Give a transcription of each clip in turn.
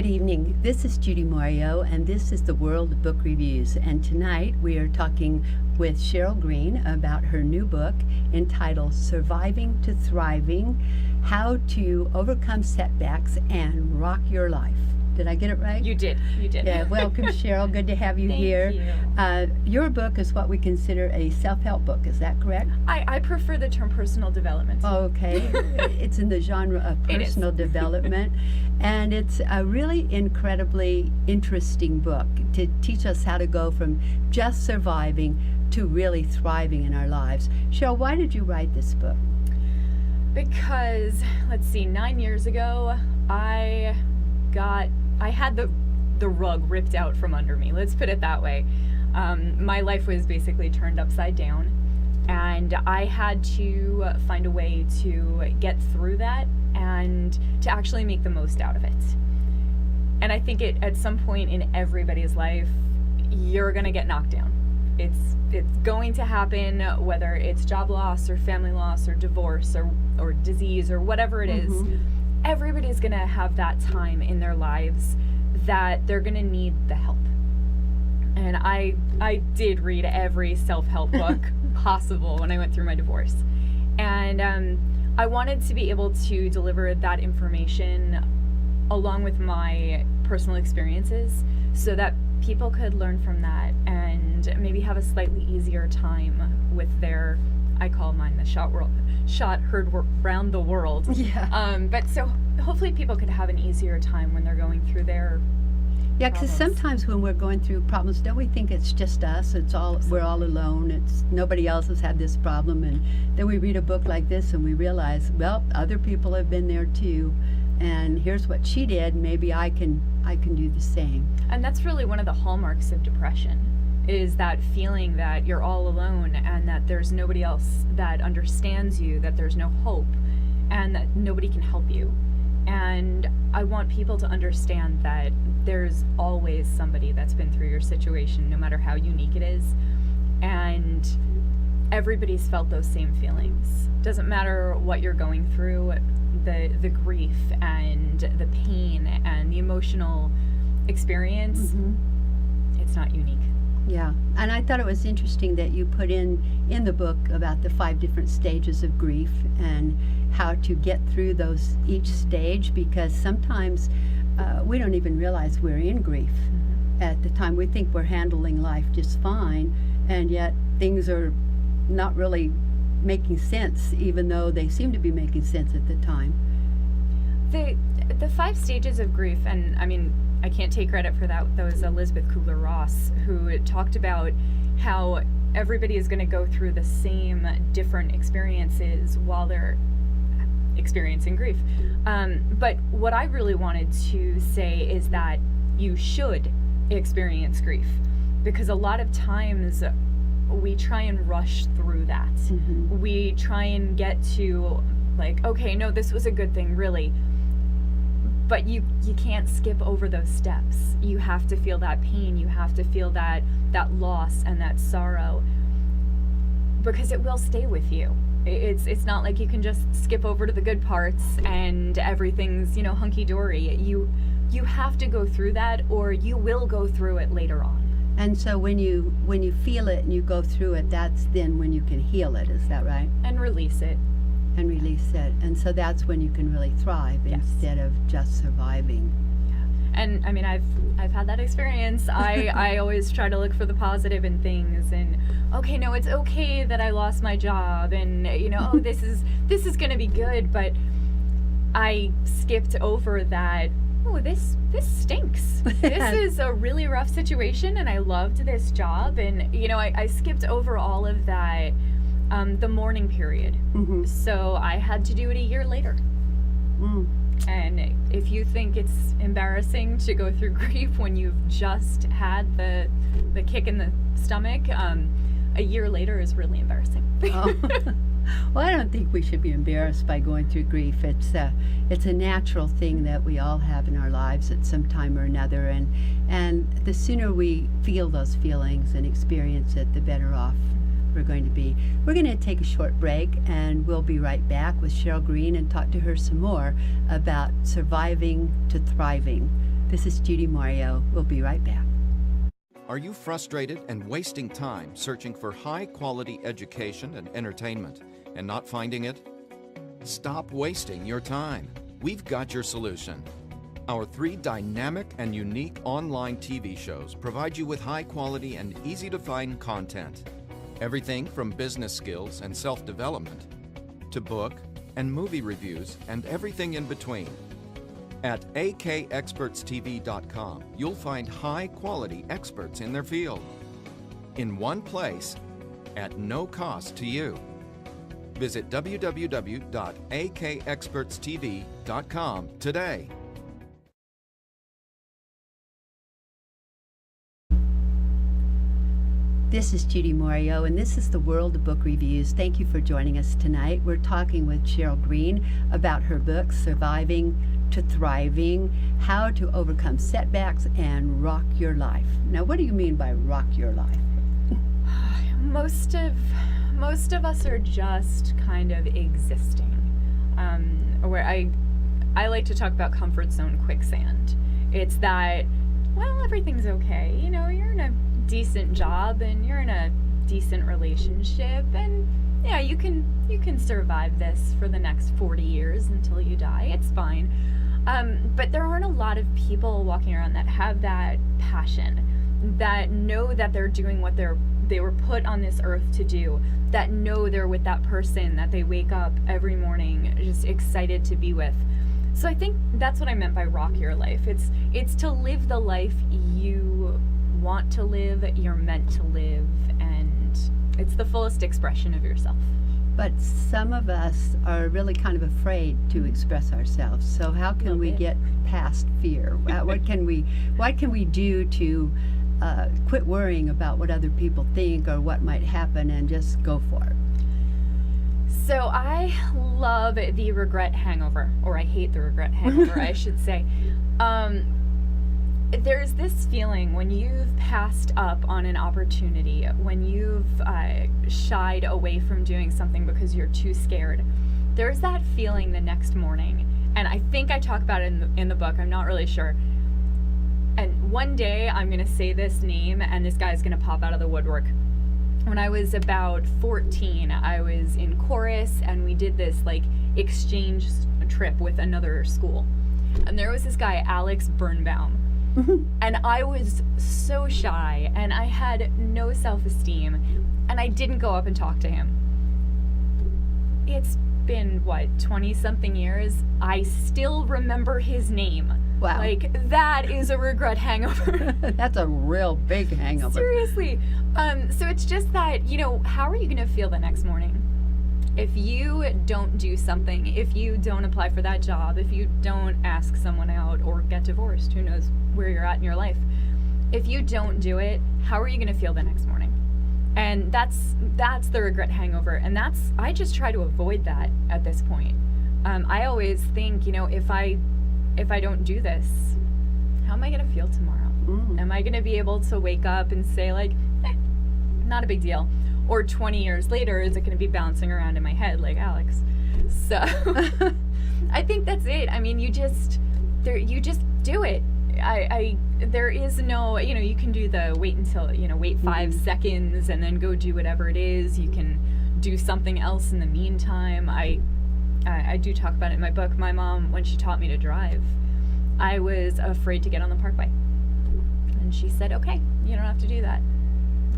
Good evening. This is Judy Mario, and this is the World of Book Reviews. And tonight we are talking with Cheryl Green about her new book entitled Surviving to Thriving: How to Overcome Setbacks and Rock Your Life. Did I get it right? You did. Yeah, welcome, Cheryl. Good to have you here. Thank you. Your book is what we consider a self-help book. Is that correct? I prefer the term personal development. Okay. It's in the genre of personal development. And it's a really incredibly interesting book to teach us how to go from just surviving to really thriving in our lives. Cheryl, why did you write this book? Because, 9 years ago, I had the rug ripped out from under me. Let's put it that way. My life was basically turned upside down, and I had to find a way to get through that and to actually make the most out of it. And I think at some point in everybody's life, you're gonna get knocked down. It's going to happen, whether it's job loss or family loss or divorce or disease or whatever it is. Everybody's gonna have that time in their lives that they're gonna need the help. And I did read every self-help book possible when I went through my divorce. And I wanted to be able to deliver that information along with my personal experiences so that people could learn from that and maybe have a slightly easier time with their, I call mine the shot heard around the world. Yeah. But so hopefully people could have an easier time when they're going through their Yeah, because sometimes when we're going through problems, don't we think it's just us? We're all alone. It's nobody else has had this problem, and then we read a book like this and we realize, well, other people have been there too, and here's what she did. Maybe I can do the same. And that's really one of the hallmarks of depression, is that feeling that you're all alone and that there's nobody else that understands you, that there's no hope, and that nobody can help you. And I want people to understand that there's always somebody that's been through your situation, no matter how unique it is. And everybody's felt those same feelings. Doesn't matter what you're going through, the grief and the pain and the emotional experience, it's not unique. Yeah, and I thought it was interesting that you put in the book about the 5 different stages of grief and how to get through each stage, because sometimes we don't even realize we're in grief at the time. We think we're handling life just fine, and yet things are not really making sense, even though they seem to be making sense at the time. The 5 stages of grief, and I mean, I can't take credit for that. That was Elizabeth Kubler-Ross, who talked about how everybody is going to go through the same different experiences while they're experiencing grief. But what I really wanted to say is that you should experience grief, because a lot of times we try and rush through that. We try and get to okay, no, this was a good thing, really. But you can't skip over those steps. You have to feel that pain. You have to feel that loss and that sorrow, because it will stay with you. It's not like you can just skip over to the good parts and everything's hunky-dory. You have to go through that, or you will go through it later on. And so when you feel it and you go through it, that's then when you can heal it. Is that right? And release it. And release it. And so that's when you can really thrive instead of just surviving. Yeah. And I mean, I've had that experience. I always try to look for the positive in things, and okay, no, it's okay that I lost my job, and oh, this is gonna be good, but I skipped over that. Oh, this stinks. This is a really rough situation, and I loved this job, and I skipped over all of that. The mourning period. So I had to do it a year later. And if you think it's embarrassing to go through grief when you've just had the kick in the stomach, a year later is really embarrassing. Well, I don't think we should be embarrassed by going through grief. It's a natural thing that we all have in our lives at some time or another, and the sooner we feel those feelings and experience it, the better off we're going to be. We're going to take a short break, and we'll be right back with Cheryl Green and talk to her some more about surviving to thriving. This is Judy Mario. We'll be right back. Are you frustrated and wasting time searching for high-quality education and entertainment and not finding it? Stop wasting your time. We've got your solution. Our 3 dynamic and unique online TV shows provide you with high-quality and easy-to-find content. Everything from business skills and self-development to book and movie reviews and everything in between. At akexpertstv.com, you'll find high-quality experts in their field in one place at no cost to you. Visit www.akexpertstv.com today. This is Judy Mario, and this is the World of Book Reviews. Thank you for joining us tonight. We're talking with Cheryl Green about her book, Surviving to Thriving, How to Overcome Setbacks and Rock Your Life. Now, what do you mean by rock your life? Most of us are just kind of existing. Where I like to talk about comfort zone quicksand. It's that, well, everything's okay. You know, you're in a decent job and you're in a decent relationship, and yeah, you can survive this for the next 40 years until you die. It's fine. But there aren't a lot of people walking around that have that passion, that know that they're doing what they were put on this earth to do, that know they're with that person that they wake up every morning just excited to be with. So I think that's what I meant by rock your life. It's to live the life you want to live, you're meant to live, and it's the fullest expression of yourself. But some of us are really kind of afraid to express ourselves. So how can we get past fear? What can we do to quit worrying about what other people think or what might happen and just go for it? So I love the regret hangover, or I hate the regret hangover, I should say. There's this feeling when you've passed up on an opportunity, when you've shied away from doing something because you're too scared. There's that feeling the next morning, and I think I talk about it in the book, I'm not really sure. And one day I'm going to say this name and this guy's going to pop out of the woodwork. When I was about 14, I was in chorus and we did this like exchange trip with another school. And there was this guy, Alex Birnbaum. And I was so shy and I had no self-esteem and I didn't go up and talk to him. It's been, 20-something years? I still remember his name. Wow. Like, that is a regret hangover. That's a real big hangover. Seriously. So it's just that, how are you going to feel the next morning? If you don't do something, if you don't apply for that job, if you don't ask someone out or get divorced, who knows where you're at in your life. If you don't do it, how are you going to feel the next morning? And that's the regret hangover. And I just try to avoid that at this point. I always think, if I don't do this, how am I going to feel tomorrow? Am I going to be able to wake up and say like, not a big deal? Or 20 years later, is it going to be bouncing around in my head like Alex? So I think that's it. I mean, you just do it. There is no, you can do the wait 5 seconds and then go do whatever it is. You can do something else in the meantime. I do talk about it in my book. My mom, when she taught me to drive, I was afraid to get on the parkway. And she said, okay, you don't have to do that.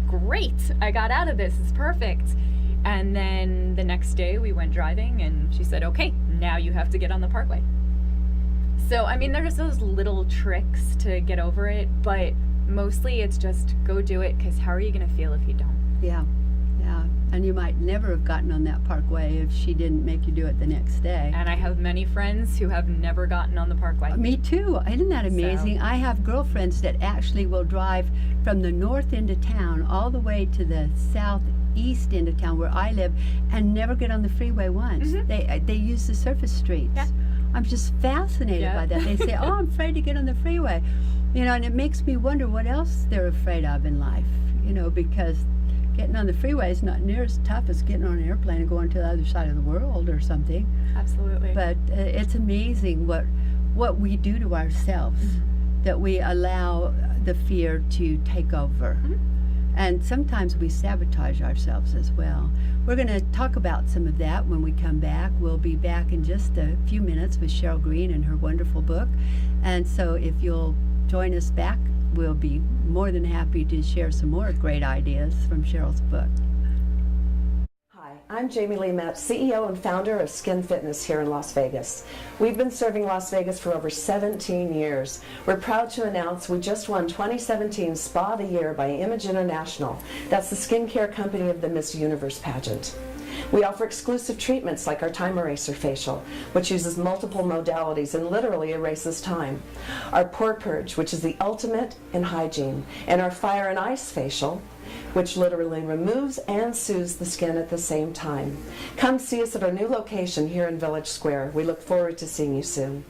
Great, I got out of this, it's perfect. And then the next day we went driving and she said, okay, now you have to get on the parkway. So, I mean, there's those little tricks to get over it, but mostly it's just go do it, because how are you going to feel if you don't? Yeah. And you might never have gotten on that parkway if she didn't make you do it the next day. And I have many friends who have never gotten on the parkway. Me too. Isn't that amazing? So, I have girlfriends that actually will drive from the north end of town all the way to the southeast end of town where I live and never get on the freeway once. Mm-hmm. They use the surface streets. Yeah. I'm just fascinated by that. They say, oh, I'm afraid to get on the freeway. And it makes me wonder what else they're afraid of in life, because getting on the freeway is not near as tough as getting on an airplane and going to the other side of the world or something. Absolutely. But it's amazing what we do to ourselves that we allow the fear to take over. And sometimes we sabotage ourselves as well. We're going to talk about some of that when we come back. We'll be back in just a few minutes with Cheryl Green and her wonderful book. And so if you'll join us back, we'll be more than happy to share some more great ideas from Cheryl's book. Hi, I'm Jamie Lee Metz, CEO and founder of Skin Fitness here in Las Vegas. We've been serving Las Vegas for over 17 years. We're proud to announce we just won 2017 Spa of the Year by Image International. That's the skincare company of the Miss Universe pageant. We offer exclusive treatments like our Time Eraser facial, which uses multiple modalities and literally erases time. Our Pore Purge, which is the ultimate in hygiene, and our Fire and Ice facial, which literally removes and soothes the skin at the same time. Come see us at our new location here in Village Square. We look forward to seeing you soon.